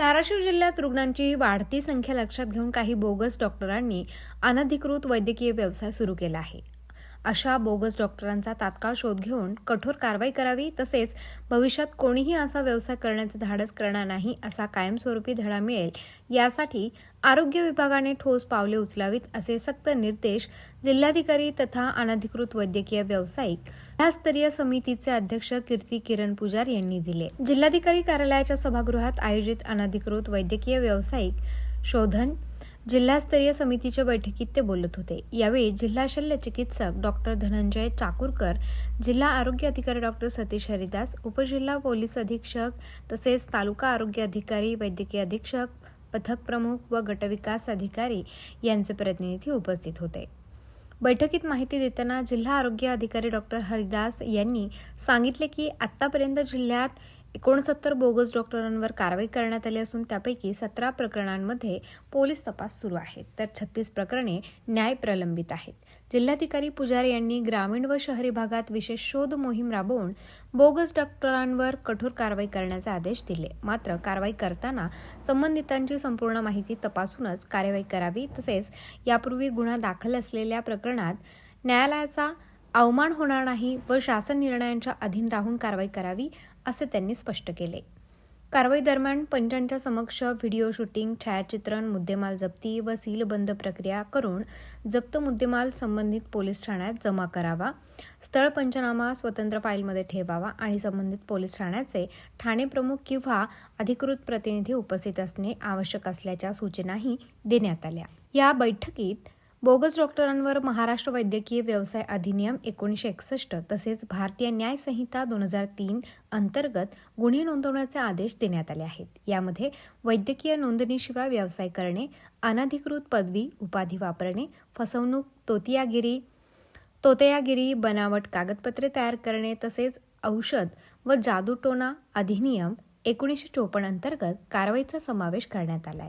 धाराशिव जिल्ह्यात रुग्णांची वाढती संख्या लक्षात घेऊन काही बोगस डॉक्टरांनी अनधिकृत वैद्यकीय व्यवसाय सुरू केला आहे. अशा बोगस डॉक्टरांचा तात्काळ शोध घेऊन कठोर कारवाई करावी, तसेच भविष्यात कोणीही असा व्यवसाय करण्याचे धाडस करणार नाही असा कायमस्वरूपी धडा मिळेल यासाठी आरोग्य विभागाने ठोस पावले उचलावीत असे सक्त निर्देश जिल्हाधिकारी तथा अनधिकृत वैद्यकीय व्यावसायिक जिल्हास्तरीय समितीचे अध्यक्ष कीर्ती किरण पुजारी यांनी दिले. जिल्हाधिकारी कार्यालयाच्या सभागृहात आयोजित अनधिकृत वैद्यकीय व्यावसायिक शोधन जिल्हास्तरीय समितीच्या बैठकीत ते बोलत होते. यावेळी जिल्हा शल्य चिकित्सक डॉक्टर धनंजय चाकूरकर, जिल्हा आरोग्य अधिकारी डॉक्टर सतीश हरिदास, उपजिल्हा पोलीस अधीक्षक तसेच तालुका आरोग्य अधिकारी, वैद्यकीय अधीक्षक, पथक प्रमुख व गटविकास अधिकारी यांचे प्रतिनिधी उपस्थित होते. बैठकीत माहिती देताना जिल्हा आरोग्य अधिकारी डॉक्टर हरिदास यांनी सांगितले की आतापर्यंत जिल्ह्यात 69 बोगस डॉक्टरांवर कारवाई करण्यात आली असून त्यापैकी 17 प्रकरणांमध्ये पोलीस तपास सुरू आहे, तर 36 प्रकरणे न्याय प्रलंबित आहेत. जिल्हाधिकारी पुजारी यांनी ग्रामीण व शहरी भागात विशेष शोध मोहीम राबवून बोगस डॉक्टरांवर कठोर कारवाई करण्याचे आदेश दिले. मात्र कारवाई करताना संबंधितांची संपूर्ण माहिती तपासूनच कार्यवाही करावी, तसेच यापूर्वी गुन्हा दाखल असलेल्या प्रकरणात न्यायालयाचा अवमान होणार नाही व शासन निर्णयांच्या अधीन राहून कारवाई करावी असे त्यांनी स्पष्ट केले. कारवाई दरम्यान पंचांच्या समक्ष व्हिडिओ शूटिंग, छायाचित्रण, मुद्देमाल जप्ती व सीलबंद प्रक्रिया करून जप्त मुद्देमाल संबंधित पोलीस ठाण्यात जमा करावा, स्थळ पंचनामा स्वतंत्र फाईलमध्ये ठेवावा आणि संबंधित पोलीस ठाण्याचे ठाणे प्रमुख किंवा अधिकृत प्रतिनिधी उपस्थित असणे आवश्यक असल्याच्या सूचनाही देण्यात आल्या. या बैठकीत बोगस डॉक्टरांवर महाराष्ट्र वैद्यकीय व्यवसाय अधिनियम 1961 तसेच भारतीय न्याय संहिता 2003 अंतर्गत गुन्हे नोंदवण्याचे आदेश देण्यात आले आहेत. यामध्ये वैद्यकीय नोंदणीशिवाय व्यवसाय करणे, अनधिकृत पदवी उपाधी वापरणे, फसवणूक, तोतयागिरी, बनावट कागदपत्रे तयार करणे तसेच औषध व जादूटोणा अधिनियम 1954 अंतर्गत कारवाईचा समावेश करण्यात आला आहे.